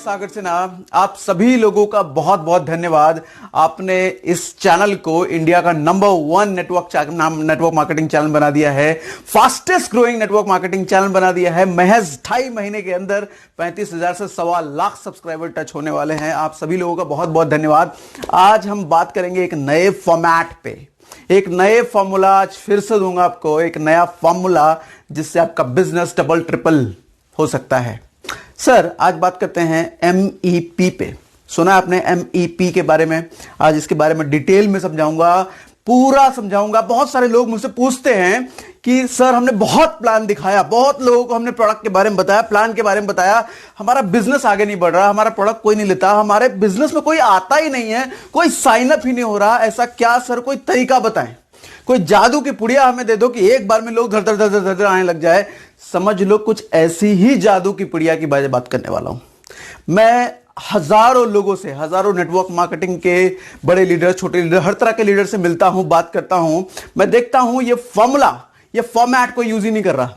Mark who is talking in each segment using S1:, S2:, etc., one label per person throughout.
S1: सागर सिन्हा। आप सभी लोगों का बहुत बहुत धन्यवाद। आपने इस चैनल को इंडिया का नंबर 1 नेटवर्क मार्केटिंग चैनल बना दिया है, fastest growing network marketing channel बना दिया है। महज 2.5 महीने के अंदर 35,000 से 1.25 लाख सब्सक्राइबर टच होने वाले हैं। आप सभी लोगों का बहुत बहुत धन्यवाद। आज हम बात करेंगे एक नए फॉर्मेट पे, एक नए फॉर्मूला। आज फिर से दूंगा आपको एक नया फॉर्मूला जिससे आपका बिजनेस डबल ट्रिपल हो सकता है। सर, आज बात करते हैं MEP पे। सुना आपने MEP के बारे में? आज इसके बारे में डिटेल में समझाऊंगा, पूरा समझाऊंगा। बहुत सारे लोग मुझसे पूछते हैं कि सर हमने बहुत प्लान दिखाया, बहुत लोगों को हमने प्रोडक्ट के बारे में बताया, प्लान के बारे में बताया, हमारा बिजनेस आगे नहीं बढ़ रहा, हमारा प्रोडक्ट कोई नहीं लेता, हमारे बिजनेस में कोई आता ही नहीं है, कोई साइन अप ही नहीं हो रहा। ऐसा क्या सर? कोई तरीका बताएं, कोई जादू की पुड़िया हमें दे दो कि एक बार में लोग धर धर धर धर धर आने लग जाए। समझ लो कुछ ऐसी ही जादू की पुड़िया की बात करने वाला हूं। मैं हजारों लोगों से, हजारों नेटवर्क मार्केटिंग के बड़े लीडर, छोटे लीडर, हर तरह के लीडर से मिलता हूं, बात करता हूं। मैं देखता हूं ये फॉर्मूला, ये फॉर्मेट कोई यूज ही नहीं कर रहा।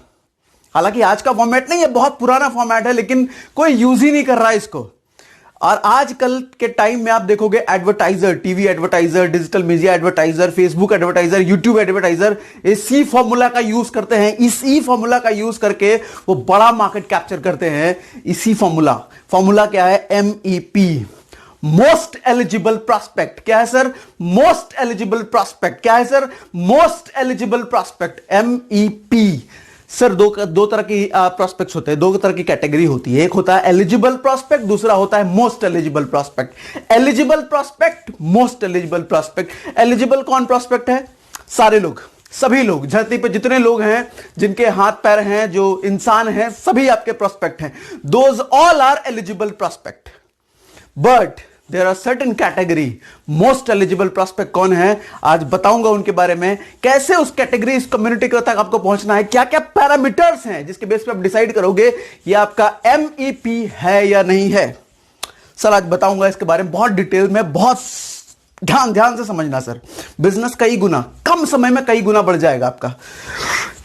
S1: हालांकि आज का फॉर्मेट नहीं है, बहुत पुराना फॉर्मेट है, लेकिन कोई यूज ही नहीं कर रहा इसको। और आजकल के टाइम में आप देखोगे advertiser, TV advertiser, digital media advertiser, Facebook advertiser, YouTube advertiser इसी फॉर्मूला का यूज करते हैं। इसी फॉर्मूला का यूज करके वो बड़ा मार्केट कैप्चर करते हैं। इसी फॉर्मूला क्या है? MEP, most eligible prospect. क्या है सर? Most eligible prospect. क्या है sir? Most eligible prospect, MEP। Sir दो तरह की प्रोस्पेक्ट्स होते हैं, दो तरह की कैटेगरी होती है। एक होता है एलिजिबल प्रोस्पेक्ट, दूसरा होता है most eligible prospect. Eligible prospect, most eligible prospect. Eligible कौन प्रोस्पेक्ट है? सारे लोग, सभी लोग, धरती पे जितने लोग हैं, जिनके हाथ पैर हैं, जो इंसान हैं, सभी आपके प्रोस्पेक्ट हैं। Those all are eligible prospect. But there are certain category most eligible prospect. कौन है? आज बताऊंगा उनके बारे में, कैसे उस कैटेगरी, इस कम्युनिटी तक आपको पहुंचना है, क्या क्या पैरामीटर्स हैं जिसके बेस पे आप डिसाइड करोगे ये आपका MEP है या नहीं है। सर आज बताऊंगा इसके बारे में बहुत डिटेल में। बहुत ध्यान से समझना सर। बिजनेस कई गुना, कम समय में कई गुना बढ़ जाएगा आपका।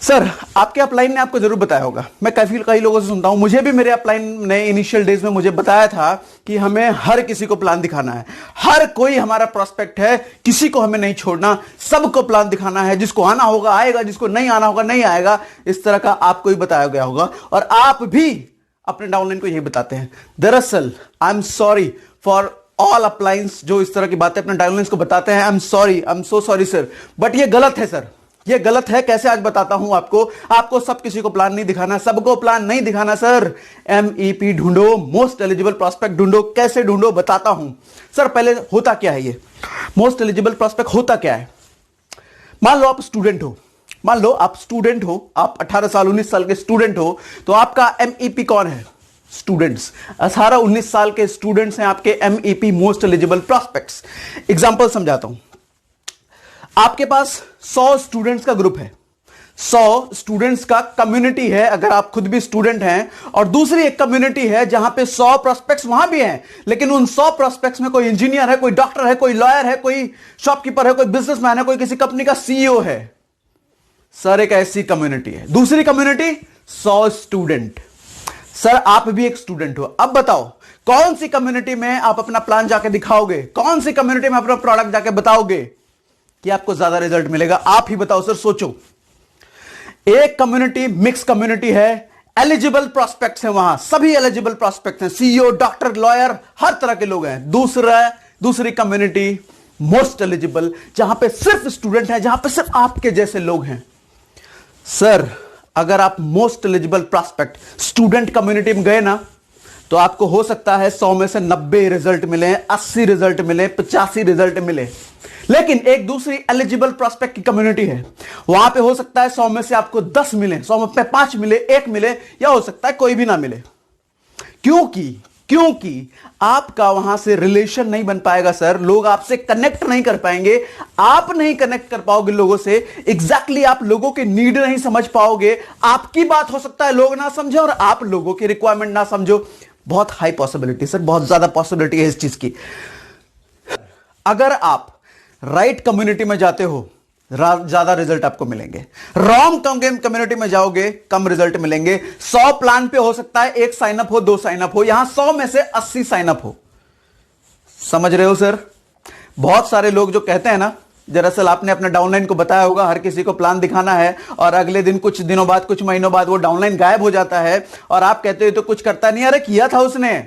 S1: सर आपके अपलाइन ने आपको जरूर बताया होगा, मैं कई लोगों से सुनता हूं, मुझे भी मेरे अपलाइन ने इनिशियल डेज में मुझे बताया था कि हमें हर किसी को प्लान दिखाना है। हर कोई हमारा प्रोस्पेक्ट है, किसी को हमें नहीं छोड़ना, सबको प्लान दिखाना है। जिसको आना होगा आएगा, जिसको नहीं आना होगा नहीं आएगा। इस तरह का आपको ही बताया गया होगा और आप भी अपने डाउनलाइन को यही बताते हैं। दरअसल I am sorry for all appliances जो इस तरह की बातें अपने डाउनलाइंस को बताते हैं। I am so sorry sir, but ये गलत है सर, ये गलत है। कैसे? आज बताता हूं आपको सब किसी को प्लान नहीं दिखाना, सबको प्लान नहीं दिखाना सर। MEP ढूंढो, मोस्ट एलिजिबल प्रॉस्पेक्ट ढूंढो। कैसे ढूंढो बताता हूं। सर पहले होता क्या है ये मोस्ट एलिजिबल प्रॉस्पेक्ट? होता क्या है? मान लो आप स्टूडेंट हो, आप 18 साल 19 साल के स्टूडेंट हो, तो आपका MEP कौन है? स्टूडेंट्स। 18-19 साल के स्टूडेंट्स हैं आपके MEP, most eligible prospects. Example समझाता हूं। आपके पास 100 स्टूडेंट्स का ग्रुप है, 100 स्टूडेंट्स का कम्युनिटी है, अगर आप खुद भी स्टूडेंट हैं, और दूसरी एक कम्युनिटी है जहां पे 100 प्रोस्पेक्ट्स वहां भी हैं, लेकिन उन 100 प्रोस्पेक्ट्स में कोई इंजीनियर है, कोई डॉक्टर है, कोई लॉयर है, कोई शॉपकीपर है, कोई बिजनेसमैन है, कोई किसी कंपनी का CEO है। सर एक ऐसी कम्युनिटी है। दूसरी कम्युनिटी 100 स्टूडेंट। सर आप भी एक स्टूडेंट हो। अब बताओ कौन सी कम्युनिटी में आप अपना प्लान जाके दिखाओगे, कौन सी कम्युनिटी में अपना प्रोडक्ट जाके बताओगे कि आपको ज्यादा रिजल्ट मिलेगा? आप ही बताओ सर, सोचो। एक कम्युनिटी मिक्स कम्युनिटी है, एलिजिबल प्रॉस्पेक्ट्स हैं, वहां सभी एलिजिबल प्रॉस्पेक्ट्स हैं, CEO, डॉक्टर, लॉयर, हर तरह के लोग हैं। दूसरी कम्युनिटी मोस्ट एलिजिबल, जहां पे सिर्फ स्टूडेंट हैं, जहां पे सिर्फ आपके जैसे लोग हैं। सर अगर आप most eligible prospect student community में गए ना, तो आपको हो सकता है 100 में से 90 रिजल्ट मिले, 80 रिजल्ट मिले, 85 रिजल्ट मिले। लेकिन एक दूसरी एलिजिबल प्रॉस्पेक्ट की कम्युनिटी है, वहां पे हो सकता है 100 में से आपको 10 मिले, 100 में से 5 मिले, 1 मिले, या हो सकता है कोई भी ना मिले। क्योंकि आपका वहां से रिलेशन नहीं बन पाएगा सर। लोग आपसे कनेक्ट नहीं कर पाएंगे, आप नहीं कनेक्ट कर पाओगे लोगों से। एग्जैक्टली आप लोगों के नीड नहीं समझ पाओगे। आपकी बात हो सकता है लोग ना समझे और आप लोगों की रिक्वायरमेंट ना समझो। बहुत हाई पॉसिबिलिटी सर, बहुत ज्यादा पॉसिबिलिटी है इस चीज की। अगर आप राइट कम्युनिटी में जाते हो, ज्यादा रिजल्ट आपको मिलेंगे। रॉन्ग कम्युनिटी में जाओगे, कम रिजल्ट मिलेंगे। 100 प्लान पे हो सकता है 1 साइनअप हो, 2 साइनअप हो, यहां 100 में से 80 साइनअप हो। समझ रहे हो सर? बहुत सारे लोग जो कहते हैं ना, दरअसल आपने अपने डाउनलाइन को बताया होगा, हर किसी को प्लान दिखाना है और अगले दिन कुछ दिनों बाद, कुछ महीनों बाद वो डाउनलाइन गायब हो जाता है और आप कहते हो तो कुछ करता नहीं। अरे किया था उसने,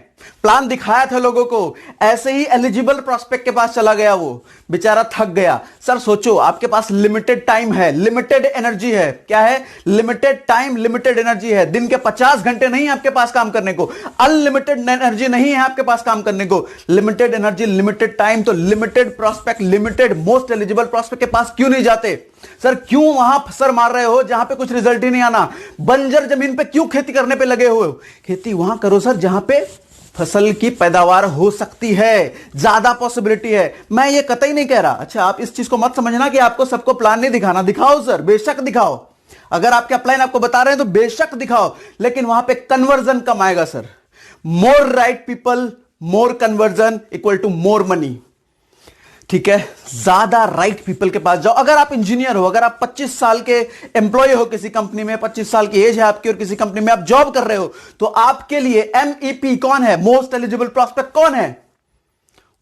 S1: प्लान दिखाया था लोगों को, ऐसे ही एलिजिबल प्रोस्पेक्ट के पास चला गया, वो बेचारा थक गया। सर सोचो, आपके पास लिमिटेड टाइम है, लिमिटेड एनर्जी है। क्या है? लिमिटेड टाइम, लिमिटेड एनर्जी है। दिन के 50 घंटे नहीं है आपके पास काम करने को, अनलिमिटेड एनर्जी नहीं है आपके पास काम करने को। लिमिटेड एनर्जी, लिमिटेड टाइम, तो limited prospect, limited most eligible prospect के पास क्यों नहीं जाते? सर क्यों वहां सर मार रहे हो जहां पे कुछ रिजल्ट ही नहीं आना? बंजर जमीन पे क्यों खेती करने पे लगे हो? खेती वहां करो सर जहां पे फसल की पैदावार हो सकती है, ज्यादा पॉसिबिलिटी है। मैं ये कतई नहीं कह रहा, अच्छा आप इस चीज को मत समझना कि आपको सबको प्लान नहीं दिखाना, दिखाओ सर, बेशक दिखाओ। अगर आपके अपलाइन आपको बता रहे हैं तो बेशक दिखाओ, लेकिन वहां पे कन्वर्जन कम आएगा sir. More right people, more conversion equal to more money. ठीक है, ज्यादा राइट पीपल के पास जाओ। अगर आप इंजीनियर हो, अगर आप 25 साल के एम्प्लॉय हो किसी कंपनी में, 25 साल की एज है आपकी और किसी कंपनी में आप जॉब कर रहे हो, तो आपके लिए एमईपी कौन है? मोस्ट एलिजिबल प्रोस्पेक्ट कौन है?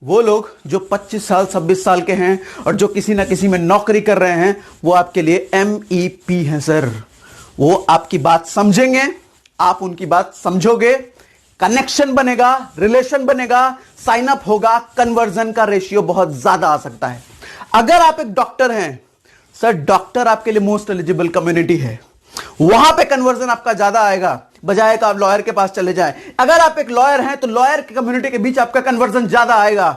S1: वो लोग जो 25 साल 26 साल के हैं और जो किसी ना किसी में नौकरी कर रहे हैं, वो आपके लिए एमईपी हैं सर। वो आपकी बात समझेंगे, आप उनकी बात समझोगे, कनेक्शन बनेगा, रिलेशन बनेगा, साइन अप होगा, कन्वर्जन का रेशियो बहुत ज्यादा आ सकता है। अगर आप एक डॉक्टर हैं सर, डॉक्टर आपके लिए मोस्ट एलिजिबल कम्युनिटी है, वहां पे कन्वर्जन आपका ज्यादा आएगा, बजाय कि आप लॉयर के पास चले जाएं। अगर आप एक लॉयर हैं तो लॉयर की कम्युनिटी के बीच आपका कन्वर्जन ज्यादा आएगा।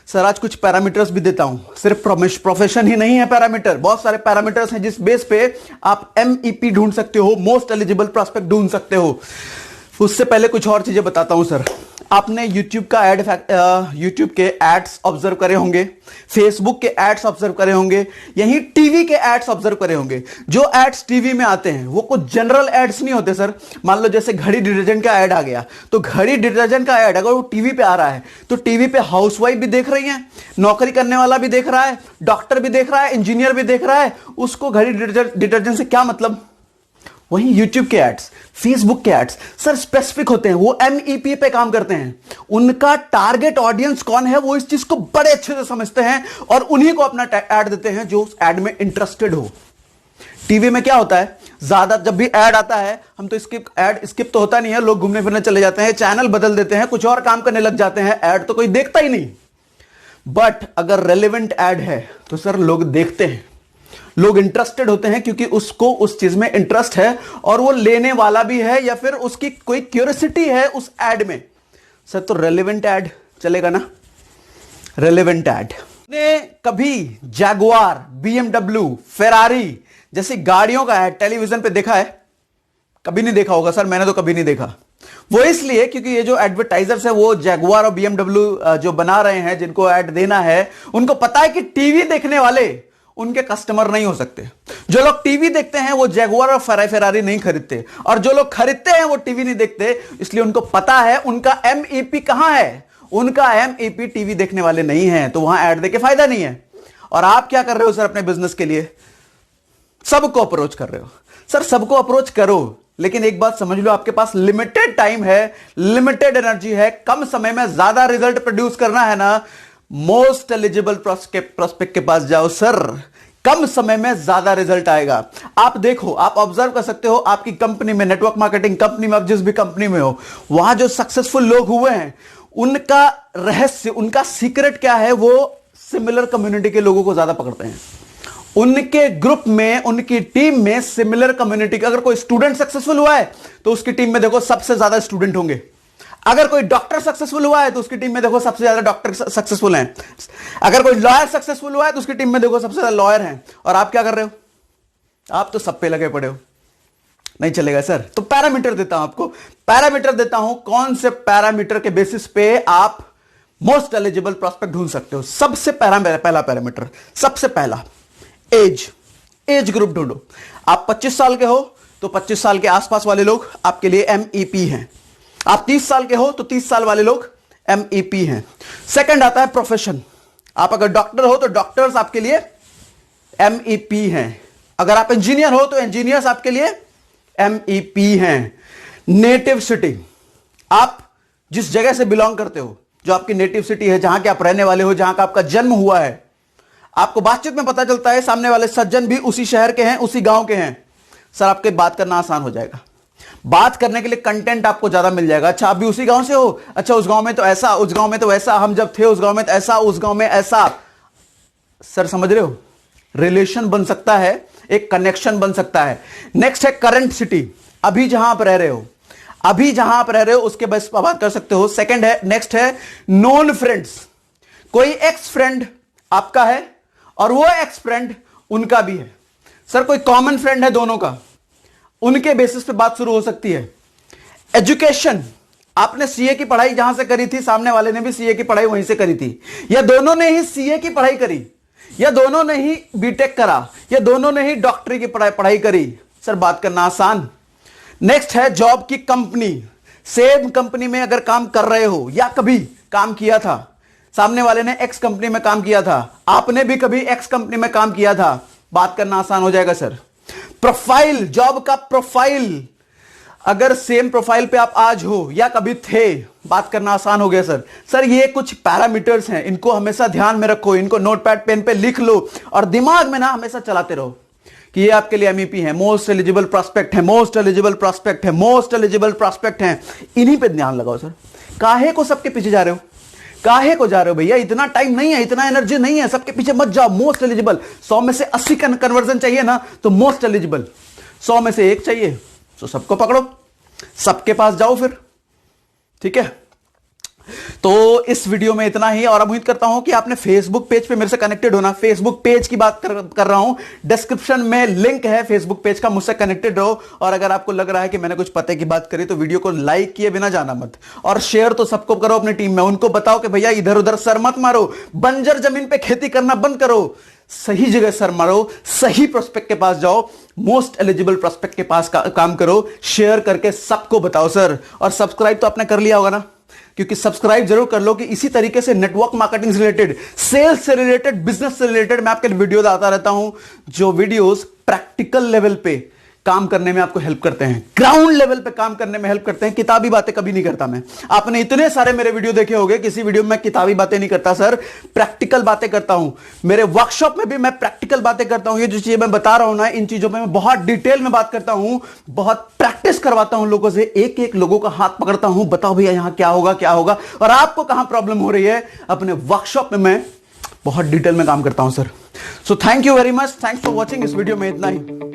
S1: सर आज कुछ पैरामीटर्स भी देता हूं, सिर्फ प्रोफेशन ही नहीं है पैरामीटर, बहुत सारे पैरामीटर्स हैं जिस बेस पे आप एमईपी ढूंढ सकते हो, मोस्ट एलिजिबल प्रोस्पेक्ट ढूंढ सकते हो। उससे पहले कुछ और चीजें बताता हूं सर। आपने YouTube का YouTube के एड्स ऑब्जर्व करे होंगे, Facebook के एड्स ऑब्जर्व करे होंगे, यहीं टीवी के एड्स ऑब्जर्व करे होंगे। जो एड्स टीवी में आते हैं वो कुछ जनरल एड्स नहीं होते सर। मान लो जैसे घड़ी डिटर्जेंट का एड आ गया, तो घड़ी डिटर्जेंट का एड अगर वो टीवी पे आ रहा है तो टीवी पे हाउसवाइफ भी देख रही है, नौकरी करने वाला भी देख रहा है, डॉक्टर भी देख रहा है, इंजीनियर भी देख रहा है, उसको घड़ी डिटर्जेंट से क्या मतलब? वहीं YouTube के एड्स, Facebook के एड्स सर स्पेसिफिक होते हैं, वो MEP पे काम करते हैं। उनका टारगेट ऑडियंस कौन है वो इस चीज को बड़े अच्छे से समझते हैं और उन्हीं को अपना ऐड देते हैं जो उस ऐड में इंटरेस्टेड हो। टीवी में क्या होता है, ज्यादा जब भी ऐड आता है हम तो स्किप तो होता नहीं है, लोग घूमने फिरने चले जाते हैं, चैनल बदल देते हैं, कुछ और काम करने लग जाते हैं, ऐड तो कोई देखता ही नहीं। बट अगर रेलेवेंट ऐड है तो सर लोग देखते हैं, लोग इंटरेस्टेड होते हैं, क्योंकि उसको उस चीज में इंटरेस्ट है और वो लेने वाला भी है या फिर उसकी कोई क्यूरियोसिटी है उस एड में। सर तो रेलेवेंट ऐड चलेगा ना, रेलेवेंट ऐड। ने कभी जैगुआर, BMW, फेरारी जैसी गाड़ियों का ऐड टेलीविजन पे देखा है? कभी नहीं देखा होगा सर, मैंने तो कभी नहीं देखा। वो इसलिए क्योंकि ये जो एडवर्टाइजर्स है वो जैगुआर और BMW जो बना रहे हैं, जिनको ऐड देना है, उनको पता है कि टीवी देखने वाले उनके कस्टमर नहीं हो सकते। जो लोग टीवी देखते हैं वो जैगुआर और फेरारी नहीं खरीदते, और जो लोग खरीदते हैं वो टीवी नहीं देखते, इसलिए उनको पता है उनका MEP कहां है। उनका MEP टीवी देखने वाले नहीं है, तो वहां ऐड देके फायदा नहीं है। और आप क्या कर रहे हो सर अपने बिजनेस के लिए? सबको अप्रोच कर रहे हो। सर सबको अप्रोच करो, लेकिन एक बात समझ लो, आपके पास लिमिटेड टाइम है, लिमिटेड एनर्जी है, कम समय में ज्यादा रिजल्ट प्रोड्यूस करना है ना, मोस्ट एलिजिबल प्रोस्पेक्ट के पास जाओ सर, कम समय में ज्यादा रिजल्ट आएगा। आप देखो, आप ऑब्जर्व कर सकते हो आपकी कंपनी में, नेटवर्क मार्केटिंग कंपनी में, आप जिस भी कंपनी में हो, वहां जो सक्सेसफुल लोग हुए हैं उनका रहस्य, उनका सीक्रेट क्या है? वो सिमिलर कम्युनिटी के लोगों को ज्यादा पकड़ते हैं। उनके ग्रुप में, उनकी टीम में सिमिलर कम्युनिटी का, अगर कोई स्टूडेंट सक्सेसफुल हुआ है तो उसकी टीम में देखो सबसे ज्यादा स्टूडेंट होंगे। अगर कोई डॉक्टर सक्सेसफुल हुआ है तो उसकी टीम में देखो सबसे ज्यादा डॉक्टर सक्सेसफुल हैं। अगर कोई लॉयर सक्सेसफुल हुआ है तो उसकी टीम में देखो सबसे ज्यादा लॉयर हैं। और आप क्या कर रहे हो? आप तो सब पे लगे पड़े हो। नहीं चलेगा सर। तो पैरामीटर देता हूं आपको, पैरामीटर देता हूं, कौन से पैरामीटर के बेसिस पे आप मोस्ट एलिजिबल प्रोस्पेक्ट ढूंढ सकते हो। सबसे पहला पैरामीटर, सबसे पहला एज ग्रुप ढूंढो। आप 25 साल के हो तो 25 साल के आसपास वाले लोग आपके लिए MEP हैं। आप 30 साल के हो तो 30 साल वाले लोग MEP हैं। सेकंड आता है प्रोफेशन। आप अगर डॉक्टर हो तो डॉक्टर्स आपके लिए MEP हैं। अगर आप इंजीनियर हो तो इंजीनियर्स आपके लिए MEP हैं। नेटिव सिटी, आप जिस जगह से बिलोंग करते हो, जो आपकी नेटिव सिटी है, जहां के आप रहने वाले हो, जहां का आपका जन्म हुआ है, आपको बातचीत में पता चलता है सामने वाले सज्जन भी उसी शहर के हैं, उसी गांव के हैं, सर आपके बात करना आसान हो जाएगा। बात करने के लिए कंटेंट आपको ज्यादा मिल जाएगा। अच्छा आप भी उसी गांव से हो, अच्छा उस गांव में तो ऐसा, उस गांव में तो ऐसा, हम जब थे उस गांव में तो ऐसा, उस गांव में ऐसा, सर समझ रहे हो, रिलेशन बन सकता है, एक कनेक्शन बन सकता है। नेक्स्ट है करंट सिटी, अभी जहां आप रह रहे हो, अभी जहां आप रह रहे हो उसके बेस पर बात कर सकते हो। सेकंड है, नेक्स्ट है नॉन फ्रेंड्स, कोई एक्स फ्रेंड आपका है और वो एक्स फ्रेंड उनका भी है, सर कोई कॉमन फ्रेंड है दोनों का, उनके बेसिस पे बात शुरू हो सकती है। एजुकेशन, आपने सीए की पढ़ाई जहां से करी थी, सामने वाले ने भी सीए की पढ़ाई वहीं से करी थी, या दोनों ने ही सीए की पढ़ाई करी, या दोनों ने ही बीटेक करा, या दोनों ने ही डॉक्टरी की पढ़ाई करी, सर बात करना आसान। नेक्स्ट है जॉब की कंपनी, सेम कंपनी में अगर काम कर रहे हो या कभी काम किया था, सामने वाले ने एक्स कंपनी में काम किया था, आपने भी कभी एक्स कंपनी में काम किया था, बात करना आसान हो जाएगा सर। प्रोफाइल, जॉब का प्रोफाइल, अगर सेम प्रोफाइल पे आप आज हो या कभी थे, बात करना आसान हो गया सर। सर ये कुछ पैरामीटर्स हैं, इनको हमेशा ध्यान में रखो, इनको नोटपैड पेन पे लिख लो और दिमाग में ना हमेशा चलाते रहो कि ये आपके लिए MEP है, मोस्ट एलिजिबल प्रोस्पेक्ट है, मोस्ट एलिजिबल प्रोस्पेक्ट है, मोस्ट एलिजिबल प्रोस्पेक्ट है, इन्हीं पे ध्यान लगाओ सर। काहे को सबके पीछे जा रहे हो, काहे को जा रहे हो भैया, इतना टाइम नहीं है, इतना एनर्जी नहीं है, सबके पीछे मत जाओ। मोस्ट एलिजिबल, 100 में से 80 का कन्वर्जन चाहिए ना, तो मोस्ट एलिजिबल, 100 में से 1 चाहिए तो सबको पकड़ो, सबके पास जाओ फिर, ठीक है। तो इस वीडियो में इतना ही, और उम्मीद करता हूं कि आपने फेसबुक पेज पे मेरे से कनेक्टेड होना। फेसबुक पेज की बात कर रहा हूं, डिस्क्रिप्शन में लिंक है फेसबुक पेज का, मुझसे कनेक्टेड रहो। और अगर आपको लग रहा है कि मैंने कुछ पते की बात करी तो वीडियो को लाइक किए बिना जाना मत, और शेयर तो सबको करो अपनी टीम में, उनको बताओ कि भैया इधर उधर सर मत मारो, बंजर जमीन पे खेती करना बंद करो, सही जगह सर मारो, सही प्रोस्पेक्ट के पास जाओ, मोस्ट एलिजिबल प्रोस्पेक्ट के पास काम करो, शेयर करके सबको बताओ सर। और सब्सक्राइब तो आपने कर लिया होगा ना, क्योंकि सब्सक्राइब जरूर कर लो कि इसी तरीके से नेटवर्क मार्केटिंग से रिलेटेड, सेल्स से रिलेटेड, बिजनेस से रिलेटेड मैं आपके वीडियो लाता रहता हूं, जो वीडियोस प्रैक्टिकल लेवल पे काम करने में आपको हेल्प करते हैं, ग्राउंड लेवल पे काम करने में हेल्प करते हैं। किताबी बातें कभी नहीं करता मैं, आपने इतने सारे मेरे वीडियो देखे होंगे, किसी वीडियो में मैं किताबी बातें नहीं करता सर, प्रैक्टिकल बातें करता हूं। मेरे वर्कशॉप में भी मैं प्रैक्टिकल बातें करता हूं। ये जो चीजें मैं बता रहा हूं ना, इन चीजों में मैं बहुत डिटेल में बात करता हूं, बहुत प्रैक्टिस करवाता हूं लोगों से, एक एक लोगों का हाथ पकड़ता हूं, बताओ भैया यहां क्या होगा, क्या होगा, और आपको कहां प्रॉब्लम हो रही है, अपने वर्कशॉप में मैं बहुत डिटेल में काम करता हूं sir. So thank you very much, thanks for watching. इस वीडियो में इतना ही।